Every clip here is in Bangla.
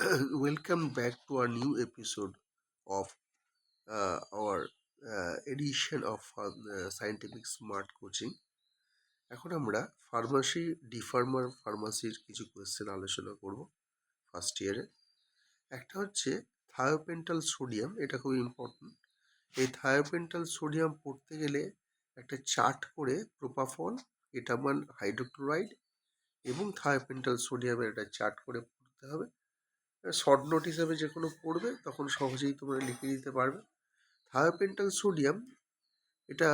Welcome back to our new episode of our edition of Scientific Smart Coaching. এখন আমরা ফার্মাসি ডিফার্মার ফার্মাসির কিছু কোয়েশ্চেন আলোচনা করব ফার্স্ট ইয়ারে। একটা হচ্ছে থায়োপেন্টাল সোডিয়াম, এটা খুব ইম্পর্টেন্ট। এই থায়োপেন্টাল সোডিয়াম পড়তে গেলে একটা চার্ট করে প্রোপাফল, এটামান হাইড্রোক্লোরাইড এবং থায়োপেন্টাল সোডিয়ামের একটা চার্ট করে পড়তে হবে। শর্ট নোট হিসাবে যে কোনো পড়বে তখন সহজেই তোমরা লিখে দিতে পারবে। থায়োপেন্টাল সোডিয়াম এটা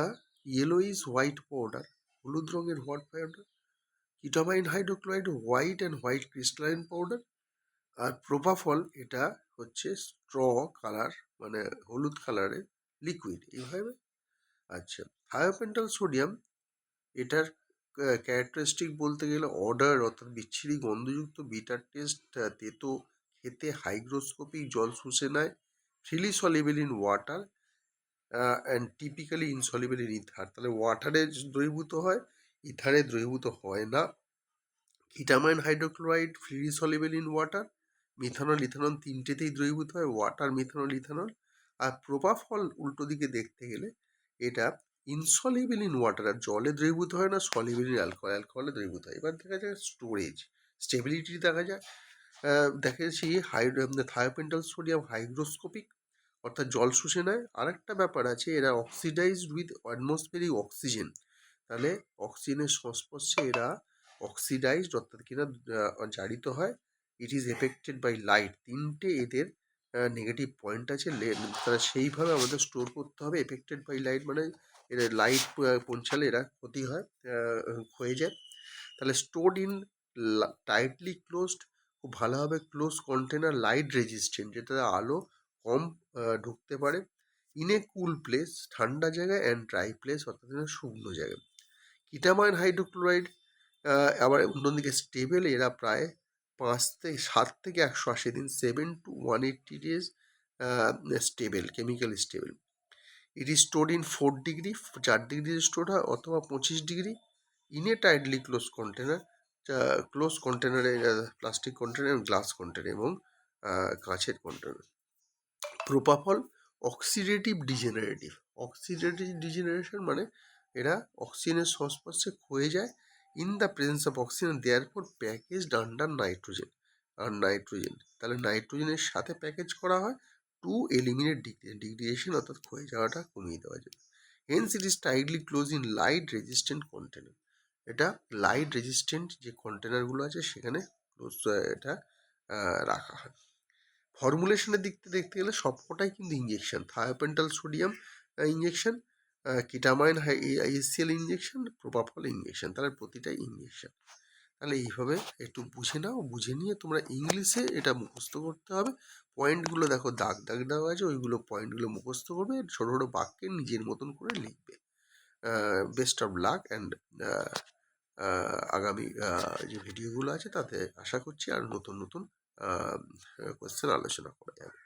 ইয়েলোইস হোয়াইট পাউডার, হলুদ রঙের white powder. Ketamine hydrochloride white and white crystalline powder. আর প্রোপাফল এটা হচ্ছে স্ট্র কালার, মানে হলুদ কালারের লিকুইড এইভাবে। আচ্ছা, থায়োপেন্টাল সোডিয়াম এটার ক্যারেক্টারিস্টিক বলতে গেলে অর্ডার, অর্থাৎ বিচ্ছিরি গন্ধযুক্ত, বিটার টেস্ট, তেতো খেতে, হাইগ্রোস্কোপিক, জল শুষে নেয়, freely soluble in water and typically insoluble in ether. তাহলে ওয়াটারে দ্রবীভূত হয়, ইথারে দ্রবীভূত হয় না। Ketamine hydrochloride freely soluble in water, methanol ethanol তিনটেতেই দ্রবীভূত হয়, ওয়াটার, মিথানল, ইথানল। আর প্রোপাফল উল্টো দিকে দেখতে গেলে এটা ইনসলিবল ইন ওয়াটার, আর জলে দ্রবীভূত হয় না, সলিবল ইন অ্যালকোহল, অ্যালকোহলে দ্রবীভূত হয়। এবার দেখা যায় স্টোরেজ, স্টেবিলিটি দেখা যায়। দেখা যাচ্ছে থায়োপেন্টাল সোডিয়াম হাইগ্রোস্কোপিক, অর্থাৎ জল শুষে নেয়। আরেকটা ব্যাপার আছে, এরা অক্সিডাইজড উইথ অ্যাটমসফিয়ারিক অক্সিজেন। তাহলে অক্সিজেনের সংস্পর্শে এরা অক্সিডাইজড, অর্থাৎ কিনা জারিত হয়। It is affected by light, তিনটে এদের নেগেটিভ পয়েন্ট আছে। তারা সেইভাবে আমাদের স্টোর করতে হবে। এফেক্টেড বাই লাইট মানে এরা লাইট পৌঁছালে এরা ক্ষতি হয়, হয়ে যায়। তাহলে স্টোরড ইন টাইটলি ক্লোজড, খুব ভালোভাবে ক্লোজ কন্টেনার, লাইট রেজিস্ট্যান্ট, যেটাতে আলো কম ঢুকতে পারে। ইন এ কুল প্লেস, ঠান্ডা জায়গায়, অ্যান্ড ড্রাই প্লেস, অর্থাৎ শুকনো জায়গায়। কিটামাইন হাইড্রোক্লোরাইড আবার অন্যদিকে স্টেবল, এরা প্রায় 7 থেকে 180 দিন, 7 to 180 days stable, chemical stable. It is stored in 4 degree, 4 degree store হয়, অথবা 25 degree. In a tightly close container, close কন্টেনারে, প্লাস্টিক কন্টেনার, গ্লাস কন্টেনার এবং কাঁচের container. Propofol oxidative degenerative, oxidative degeneration মানে এরা অক্সিজেনের সংস্পর্শে ক্ষয়ে যায়। In the presence of oxygen, therefore packaged under nitrogen, আর নাইট্রোজেন, তাহলে নাইট্রোজেনের সাথে প্যাকেজ করা হয় টু এলিমিনেট ডিগ্রেডেশন, অর্থাৎ ক্ষয়ে যাওয়াটা কমিয়ে দেওয়া যায়। Hence it is tightly close in light resistant container, এটা লাইট রেজিস্ট্যান্ট যে কন্টেনারগুলো আছে সেখানে ক্লোজ এটা রাখা হয়। ফর্মুলেশনের দিক থেকে দেখতে গেলে সবকটাই কিন্তু injection. Thiopental sodium injection, ketamine HCl injection, propofol injection, তাহলে প্রতিটাই ইঞ্জেকশন। তাহলে এইভাবে একটু বুঝে নাও, বুঝে নিয়ে তোমরা ইংলিশে এটা মুখস্থ করতে হবে। পয়েন্টগুলো দেখো দাগ দাগ দেওয়া আছে, ওইগুলো পয়েন্টগুলো মুখস্থ করবে, ছোটো ছোটো বাক্যে নিজের মতন করে লিখবে। বেস্ট অফ লাক অ্যান্ড আগামী যে ভিডিওগুলো আছে তাতে আশা করছি আর নতুন নতুন কোয়েশ্চেন আলোচনা করা যাবে।